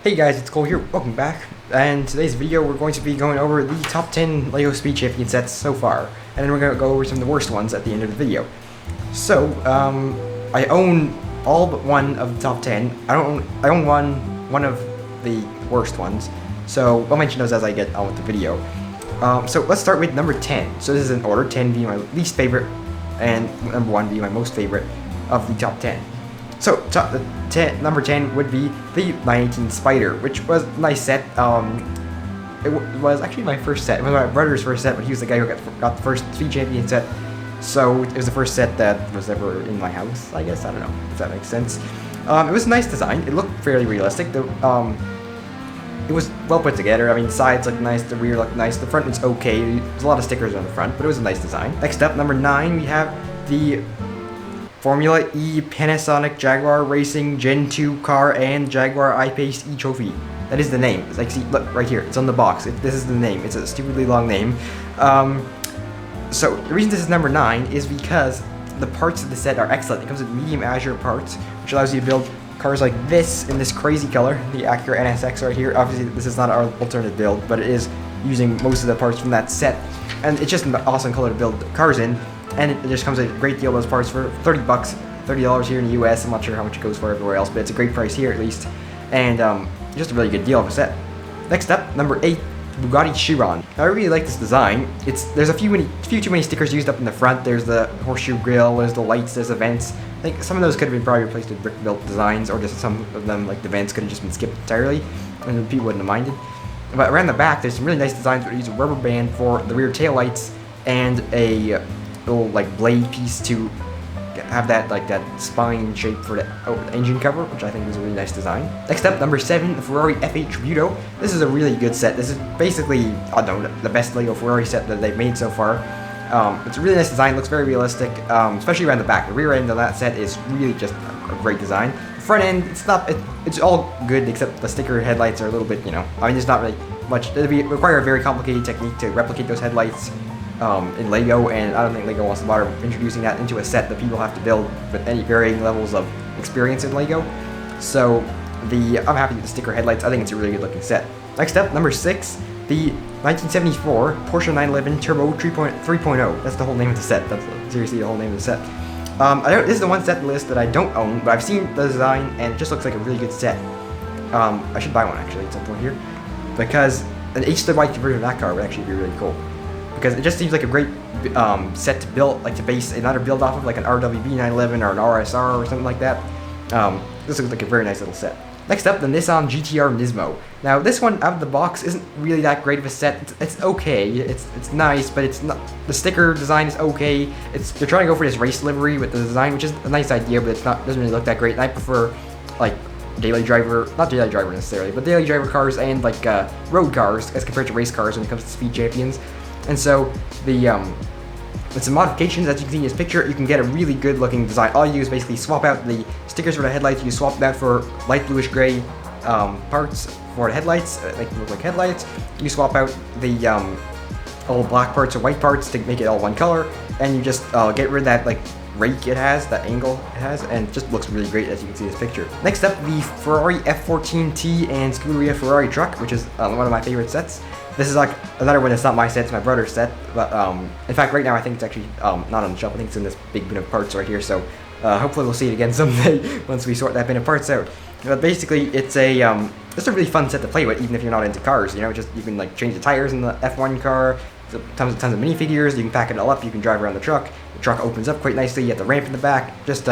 Hey guys, it's Cole here, welcome back, and today's video we're going to be going over the top 10 LEGO Speed Champion sets so far, and then we're going to go over some of the worst ones at the end of the video. So, I own all but one of the top 10. I own one of the worst ones, so I'll mention those as I get on with the video. So let's start with number 10. So this is in order, 10 being my least favorite, and number 1 being my most favorite of the top 10. So, number 10 would be the 918 Spider, which was a nice set. It was actually my first set. It was my brother's first set, but he was the guy who got the first Speed Champion set. So, it was the first set that was ever in my house, I guess. I don't know if that makes sense. It was a nice design. It looked fairly realistic. It was well put together. I mean, the sides looked nice, the rear looked nice, the front was okay. There's a lot of stickers on the front, but it was a nice design. Next up, number 9, we have the Formula E Panasonic Jaguar Racing Gen 2 car and Jaguar I-Pace E trophy. That is the name. It's like, see, look right here. It's on the box. This is the name. It's a stupidly long name. So the reason this is number 9 is because the parts of the set are excellent. It comes with medium azure parts, which allows you to build cars like this in this crazy color. The Acura NSX right here. Obviously, this is not our alternative build, but it is using most of the parts from that set, and it's just an awesome color to build cars in. And it just comes with a great deal of those parts for 30 bucks, $30 here in the US. I'm not sure how much it goes for everywhere else, but it's a great price here at least. And just a really good deal of a set. Next up, number 8, Bugatti Chiron. Now, I really like this design. There's a few too many stickers used up in the front. There's the horseshoe grill, there's the lights, there's the vents. I think some of those could have been probably replaced with brick-built designs, or just some of them, like the vents, could have just been skipped entirely, and people wouldn't have minded. But around the back, there's some really nice designs where you use a rubber band for the rear tail lights and a little like blade piece to have that spine shape for the engine cover, which I think is a really nice design. Next up, number 7, the Ferrari F8 Tributo. This is a really good set. This is basically, I don't know, the best LEGO Ferrari set that they've made so far. It's a really nice design, looks very realistic, especially around the back. The rear end of that set is really just a great design. The front end, it's all good except the sticker headlights are a little bit, I mean, there's not really much. It would require a very complicated technique to replicate those headlights in LEGO, and I don't think LEGO wants to bother introducing that into a set that people have to build with any varying levels of experience in LEGO. So I'm happy with the sticker headlights. I think it's a really good looking set. Next up, number 6, the 1974 Porsche 911 Turbo 3.0. That's the whole name of the set. That's seriously the whole name of the set. This is the one set in the list that I don't own, but I've seen the design and it just looks like a really good set. I should buy one actually at some point here, because an HD white version of that car would actually be really cool. Because it just seems like a great set to build, like to base another build off of, like an RWB 911 or an RSR or something like that. This looks like a very nice little set. Next up, the Nissan GTR Nismo. Now, this one out of the box isn't really that great of a set. It's okay. It's nice, but it's not. The sticker design is okay. They're trying to go for this race livery with the design, which is a nice idea, but doesn't really look that great. And I prefer like not daily driver necessarily, but daily driver cars and like road cars as compared to race cars when it comes to Speed Champions. And so with some modifications, as you can see in this picture, you can get a really good looking design. All you do is basically swap out the stickers for the headlights. You swap that for light bluish gray parts for the headlights, make them look like headlights. You swap out the all black parts or white parts to make it all one color, and you just get rid of that like rake it has, that angle it has, and it just looks really great as you can see in this picture. Next up, the Ferrari F14T and Scuderia Ferrari truck, which is one of my favorite sets. This is like another one that's not my set, it's my brother's set, but in fact right now I think it's actually not on the shelf. I think it's in this big bin of parts right here, so hopefully we'll see it again someday once we sort that bin of parts out. But basically it's just a really fun set to play with, even if you're not into cars, just you can like change the tires in the F1 car, tons of minifigures, you can pack it all up, you can drive around the truck opens up quite nicely, you have the ramp in the back, just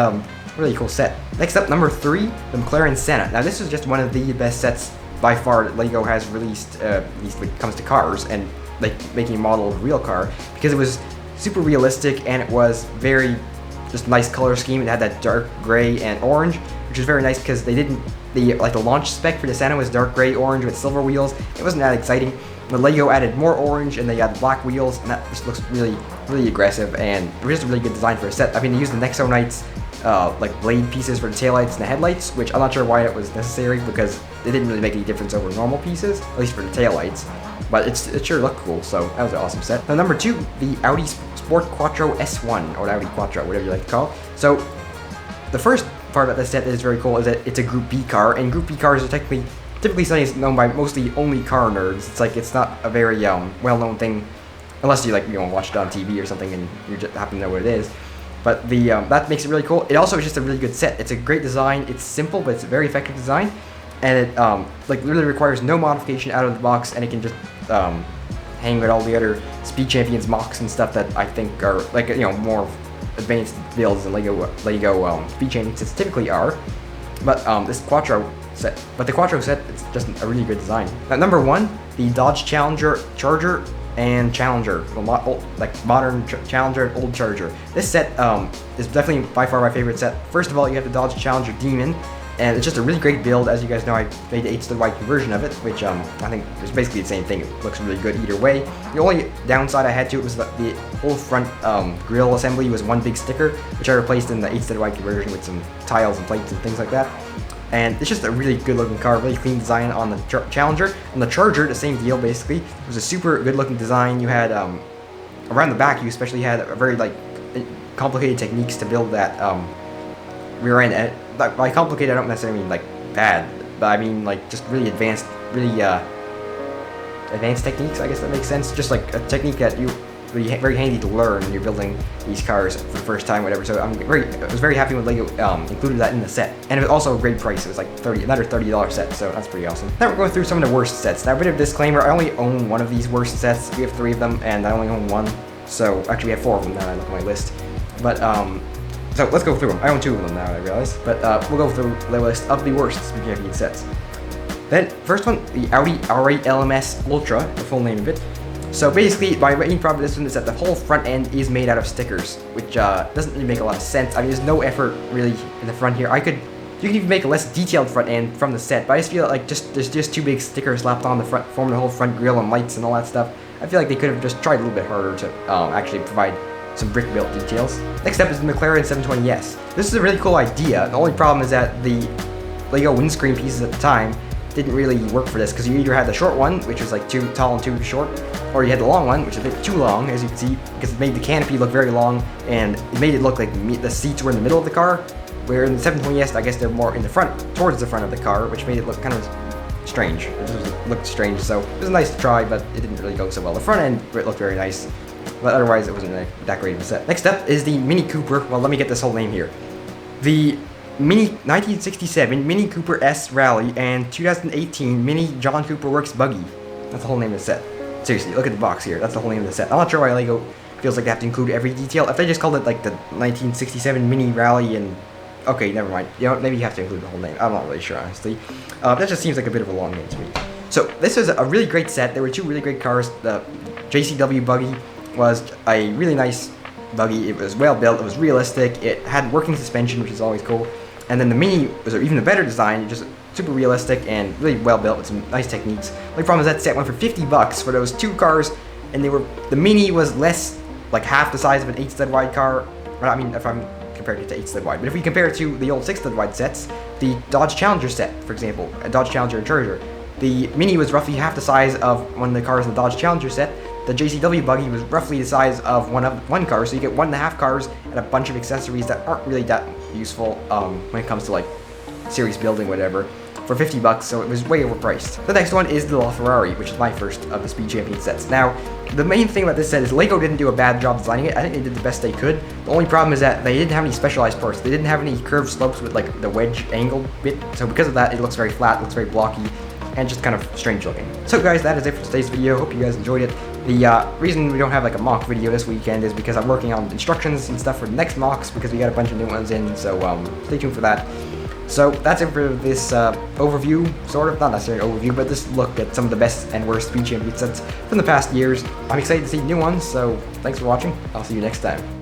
really cool set. Next up, number 3, the McLaren Senna. Now this is just one of the best sets by far that LEGO has released, at least when it comes to cars and like making a model of a real car, because it was super realistic and it was very just nice color scheme. It had that dark gray and orange, which is very nice because they didn't the launch spec for the Senna was dark gray orange with silver wheels. It wasn't that exciting. The LEGO added more orange and they added black wheels, and that just looks really aggressive, and it was just a really good design for a set. I mean, they used the Nexo Knights like blade pieces for the taillights and the headlights, which I'm not sure why it was necessary because it didn't really make any difference over normal pieces, at least for the taillights. But it sure looked cool, so that was an awesome set. Now number 2, the Audi Sport Quattro S1, or Audi Quattro, whatever you like to call it. So the first part of this set that is very cool is that it's a Group B car, and Group B cars are technically typically something is known by mostly only car nerds. It's like it's not a very well-known thing, unless you watch it on TV or something and you just happen to know what it is. But the that makes it really cool. It also is just a really good set. It's a great design. It's simple, but it's a very effective design, and it literally requires no modification out of the box, and it can just hang with all the other Speed Champions mocks and stuff that I think are more advanced builds than Lego Speed Champions typically are. But this Quattro set, the Quattro set, it's just a really good design. Now, number 1, the Dodge Challenger Charger and Challenger, modern Challenger and old Charger. This set is definitely by far my favorite set. First of all, you have the Dodge Challenger Demon, and it's just a really great build. As you guys know, I made the 8-stud-wide conversion of it, which I think is basically the same thing. It looks really good either way. The only downside I had to it was that the whole front grille assembly was one big sticker, which I replaced in the 8-stud-wide conversion with some tiles and plates and things like that. And it's just a really good looking car, really clean design on the Challenger. On the Charger, the same deal basically. It was a super good looking design. You had, around the back, you especially had a very complicated techniques to build that rear end. And by complicated, I don't necessarily mean bad, but I mean just really advanced, advanced techniques, I guess that makes sense. Just like a technique that very handy to learn when you're building these cars for the first time, whatever. So I was very happy when Lego included that in the set, and it was also a great price. It was like another $30 set, so that's pretty awesome. Now we're going through some of the worst sets. Now, a bit of disclaimer: I only own one of these worst sets. We have 3 of them, and I only own 1. So actually, we have 4 of them now. I look at my list, but so let's go through them. I own 2 of them now, I realize, but we'll go through the list of the worst Speed Champion sets. Then first one, the Audi R8 LMS Ultra, the full name of it. So basically, by main problem with this one is that the whole front end is made out of stickers, which doesn't really make a lot of sense. I mean, there's no effort really in the front here. You could even make a less detailed front end from the set, but I just feel like there's just 2 big stickers slapped on the front, forming the whole front grille and lights and all that stuff. I feel like they could have just tried a little bit harder to actually provide some brick built details. Next up is the McLaren 720S. This is a really cool idea. The only problem is that the Lego windscreen pieces at the time didn't really work for this, because you either had the short one, which was too tall and too short, or you had the long one, which is a bit too long, as you can see, because it made the canopy look very long, and it made it look like the seats were in the middle of the car, where in the 720S, I guess they're more in the front, towards the front of the car, which made it look kind of strange. It looked strange, so it was nice to try, but it didn't really go so well. The front end, it looked very nice, but otherwise it wasn't that great of a set. Next up is the Mini Cooper. Well, let me get this whole name here. The 1967 Mini Cooper S Rally and 2018 Mini John Cooper Works Buggy. That's the whole name of the set. Seriously, look at the box here. That's the whole name of the set. I'm not sure why Lego feels like they have to include every detail. If they just called it the 1967 Mini Rally and... Okay, never mind. Maybe you have to include the whole name. I'm not really sure, honestly. That just seems like a bit of a long name to me. So, this was a really great set. There were 2 really great cars. The JCW Buggy was a really nice buggy. It was well built. It was realistic. It had working suspension, which is always cool. And then the Mini was even a better design, just super realistic and really well built with some nice techniques. The only problem is that set went for $50 for those 2 cars, and the Mini was half the size of an 8-stud-wide car. I mean, if I'm comparing it to 8-stud-wide, but if we compare it to the old 6-stud-wide sets, the Dodge Challenger set, for example, a Dodge Challenger and Charger, the Mini was roughly half the size of one of the cars in the Dodge Challenger set. The JCW Buggy was roughly the size of one car, so you get 1.5 cars and a bunch of accessories that aren't really that useful when it comes to series building, whatever, for $50, so it was way overpriced. The next one is the LaFerrari, which is my first of the Speed Champion sets. Now, the main thing about this set is Lego didn't do a bad job designing it. I think they did the best they could. The only problem is that they didn't have any specialized parts. They didn't have any curved slopes with the wedge angle bit, so because of that, it looks very flat, looks very blocky, and just kind of strange looking. So guys, that is it for today's video. Hope you guys enjoyed it. The reason we don't have a mock video this weekend is because I'm working on instructions and stuff for the next mocks, because we got a bunch of new ones in, so stay tuned for that. So that's it for this overview, sort of, not necessarily an overview, but this look at some of the best and worst Speed Champion sets from the past years. I'm excited to see new ones, so thanks for watching. I'll see you next time.